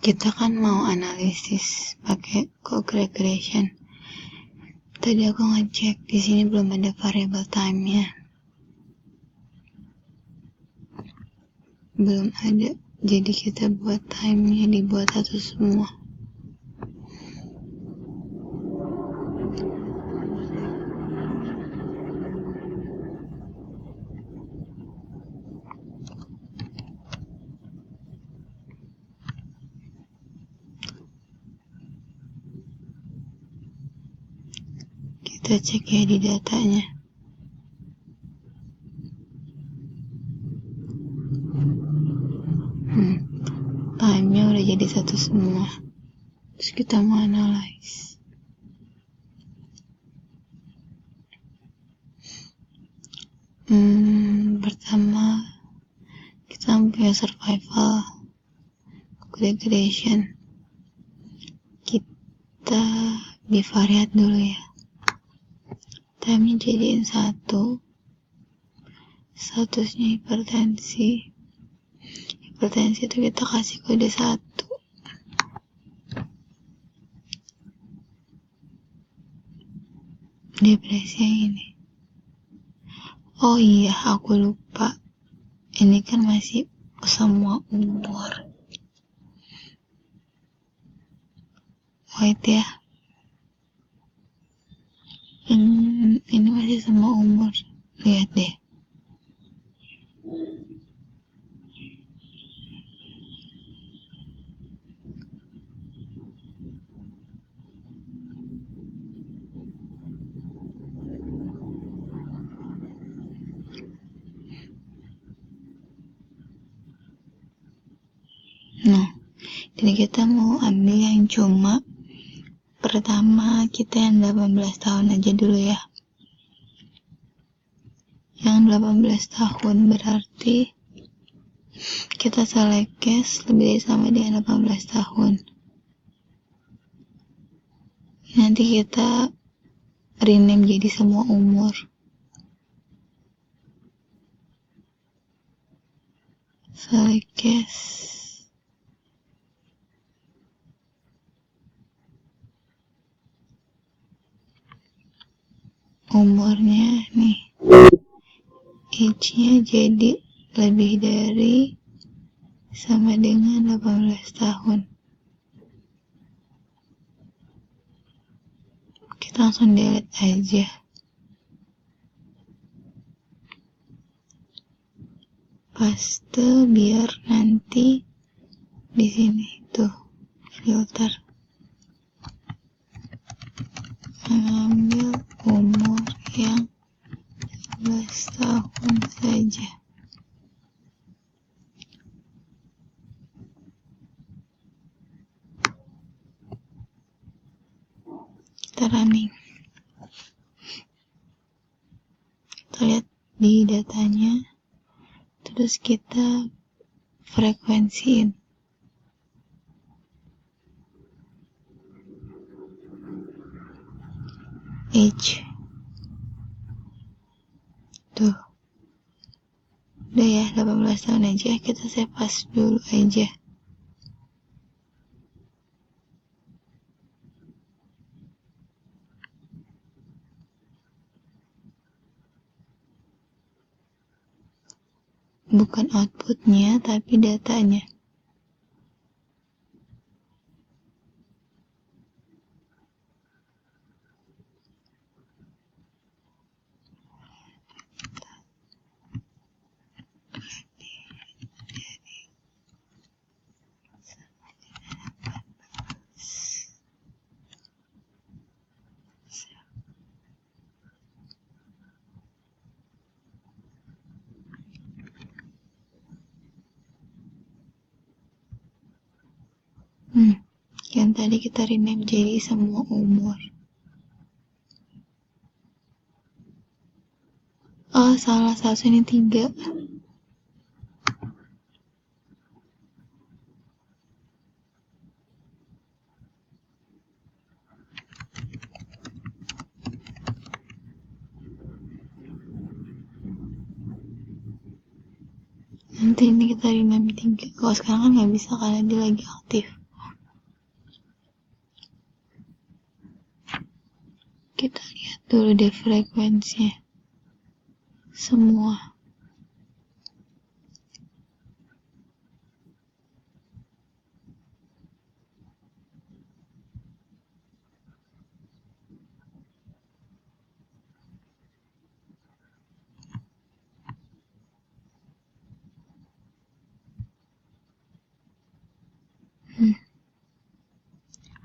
Kita kan mau analisis pakai co-regression. Tadi aku ngecek, di sini belum ada variable time-nya. Belum ada. Jadi kita buat time-nya dibuat satu semua. Kita cek ya di datanya. Time-nya udah jadi satu semua. Terus kita mau analyze. Pertama, kita punya survival regression. Kita bivariat dulu ya. Time-nya jadiin 1. Statusnya hipertensi. Hipertensi itu kita kasih kode 1. Depresi yang ini. Oh iya, aku lupa. Ini kan masih semua umur. Wait ya. Ini masih semua umur. Lihat deh. Nah, jadi kita mau ambil yang cuma pertama kita yang 18 tahun aja dulu ya. Yang 18 tahun berarti kita select case lebih dari sama dengan 18 tahun. Nanti kita rename jadi semua umur. Select case. Umurnya nih. Age-nya jadi lebih dari sama dengan 18 tahun. Kita langsung delete aja. Paste biar nanti di sini tuh filter mengambil umur yang 11 tahun saja. Kita running. Kita lihat di datanya, terus kita frekuensiin. Age. Tuh. Udah ya, 18 tahun aja. Kita save as dulu aja. Bukan outputnya, tapi datanya. Yang tadi kita rename jadi semua umur. Oh, salah, seharusnya ini 3. Nanti ini kita rename 3. Kalau sekarang kan gak bisa karena dia lagi aktif. kita lihat dulu deh frekuensinya semua.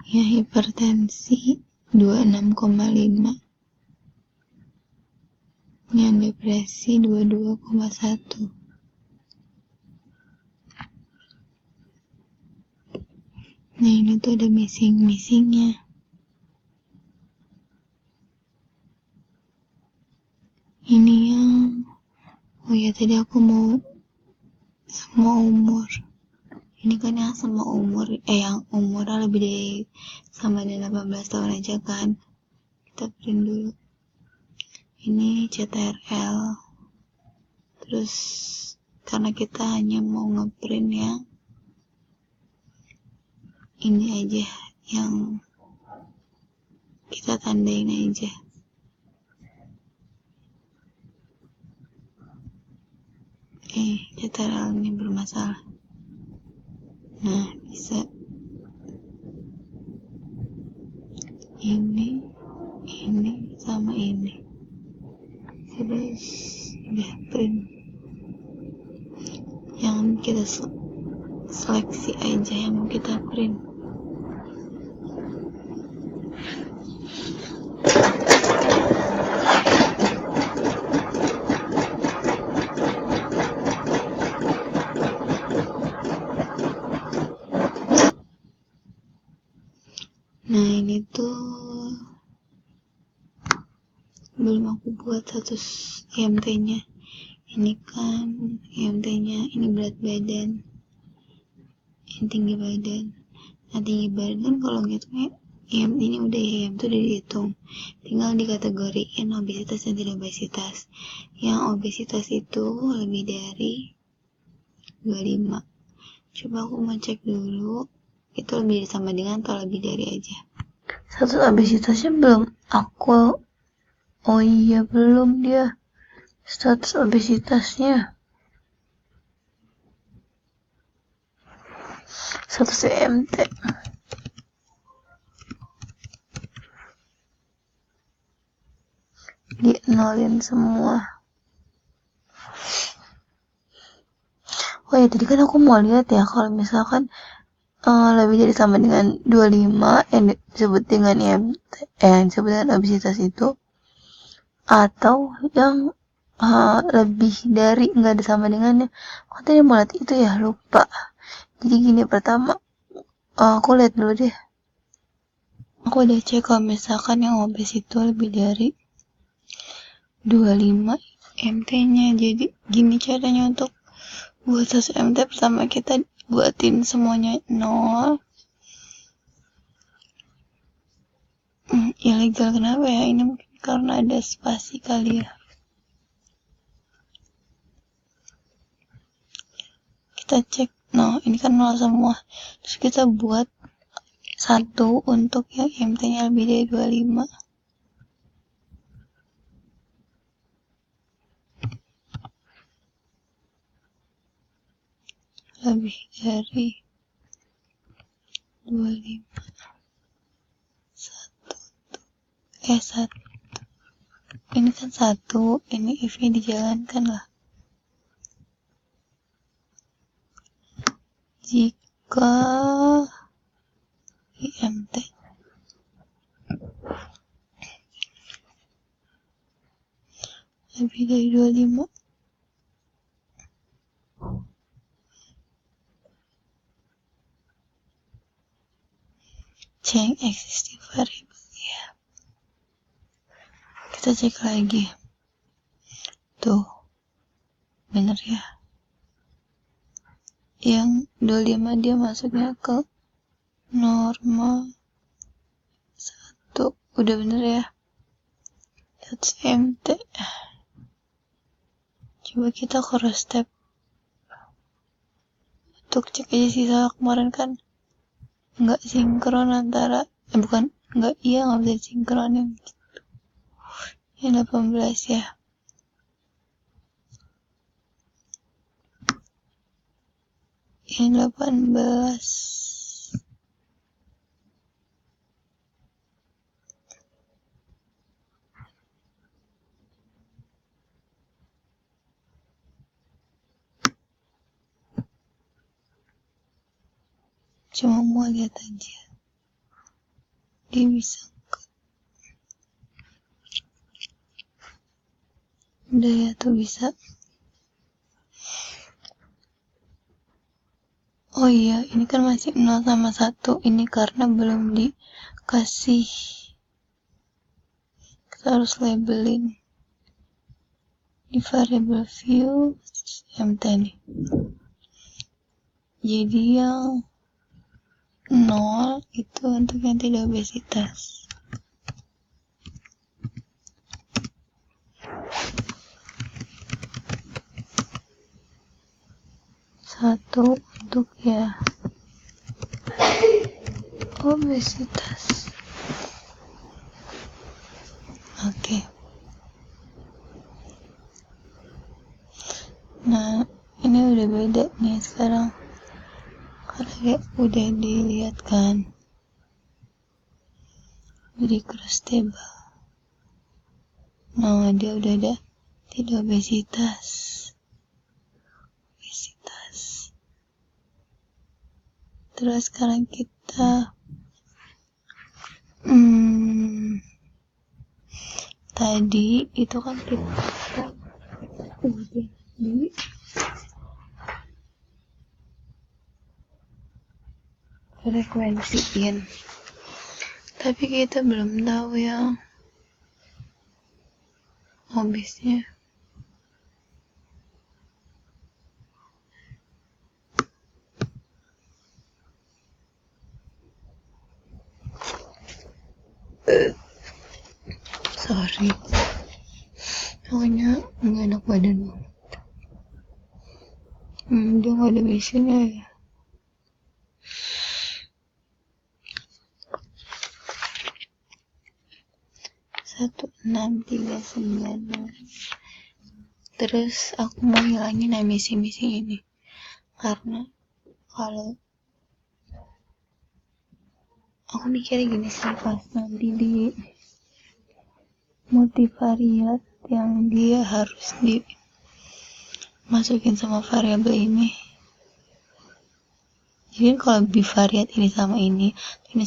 Ya, hipertensi 26,5, yang depresi 22,1. Nah, ini tuh ada missing-missingnya. Ini yang ya tadi aku mau semua umur. Ini kan yang semua umur, yang umurnya lebih dari sama dengan 18 tahun aja kan. Kita print dulu. Ini CTRL. Terus karena kita hanya mau ngeprint yang ini aja, yang kita tandain aja. CTRL ini bermasalah. Nah, bisa ini sama ini. Terus udah print. Yang kita seleksi aja yang mau kita print. Nah, ini tuh belum aku buat status IMT-nya. Ini kan IMT-nya, ini berat badan, ini tinggi badan. Nah, tinggi badan kalau ngitungnya IMT ini udah ya, IMT udah dihitung. Tinggal dikategoriin obesitas dan tidak obesitas. Yang obesitas itu lebih dari 25. Coba aku mau cek dulu, itu lebih sama dengan atau lebih dari aja. Status obesitasnya belum aku, oh iya belum dia status obesitasnya. Status IMT di nolin semua. Oh ya, tadi kan aku mau lihat ya, kalau misalkan lebih dari sama dengan 25 yang disebut dengan IMT, yang disebut dengan obesitas itu, atau yang lebih dari nggak ada sama dengannya. Aku tadi mau lihat itu ya, lupa. Jadi gini, pertama aku lihat dulu deh. Aku udah cek kalau misalkan yang obes itu lebih dari 25 MT-nya. Jadi gini caranya untuk buat 100 MT. Pertama kita buatin semuanya 0. Ilegal kenapa ya? Ini mungkin karena ada spasi kali ya. Kita cek, ini kan 0 semua. Terus kita buat 1 untuk yang MT-nya lebih dari 25. Lebih dari 25. 1. Ini kan 1, ini if-nya dijalankan lah. Jika IMT lebih dari 25, change existing variable ya. Kita cek lagi. Tuh, bener ya. Yang 25 dia masuknya ke norma 1. Udah bener ya. That's MT. Coba kita cross step untuk cek aja sisa kemarin kan nggak sinkron antara nggak bisa sinkronin gitu. Yang 18 ya. Yang 18. Cuma mau lihat aja. Dia bisa. Udah ya tuh bisa. Oh iya, ini kan masih 0 sama 1. Ini karena belum dikasih. Kita harus labelin di variable view MT nih. Jadi yang 0 itu untuk yang tidak obesitas. 1 untuk ya obesitas. Oke. Nah, ini udah beda nih sekarang. Karena kayak udah dilihat kan. Jadi cross table. Nah, dia udah ada tidak obesitas. Terus sekarang kita tadi itu kan kita udah di frekuensiin, tapi kita belum tahu yang obesnya. Sorry, pokoknya nggak enak badan banget. Dia nggak ada biasanya ya. Satu 639. Terus aku mau ngilangin yang missing ini karena kalau aku mikirnya gini sih, pas nanti di multivariat yang dia harus dimasukin sama variabel ini. Jadi kalau bivariat ini sama ini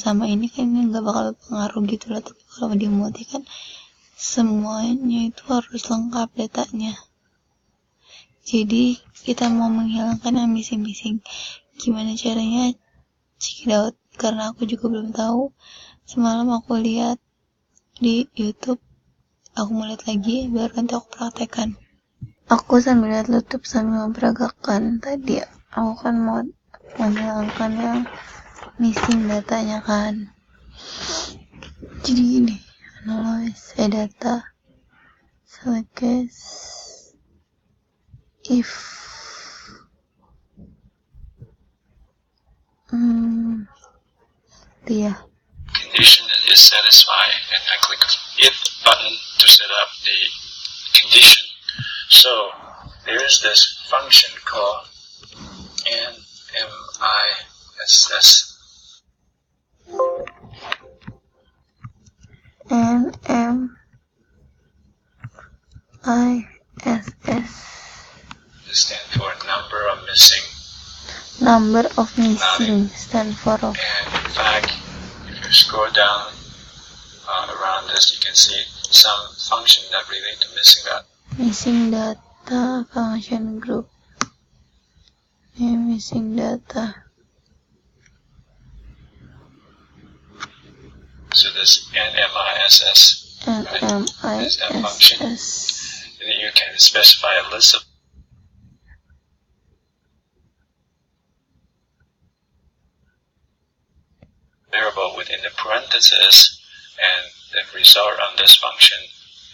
sama ini kan ini nggak bakal pengaruh gitu lah. Tapi kalau di multi kan semuanya itu harus lengkap datanya. Jadi kita mau menghilangkan yang missing. Gimana caranya? Check it out. Karena aku juga belum tahu. Semalam aku lihat di YouTube. Aku mau lihat lagi, baru nanti aku praktekkan. Aku sambil lihat YouTube sambil memperagakan tadi. Aku kan mau menghilangkan yang missing datanya kan. Jadi gini, analyze data, select case, if dia condition is satisfied, and I click if button to set up the condition. So there is this function called NMISS. NMISS. It stands for number of missing. Number of missing stand for of. And in fact, if you scroll down around this, you can see some function that relate to missing data. Missing data function group. Missing data. So this NMISS, right, is that function. And then you can specify a list of variable within the parentheses, and the result on this function,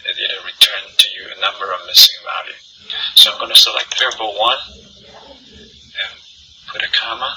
it'll return to you a number of missing value. So I'm going to select variable 1 and put a comma.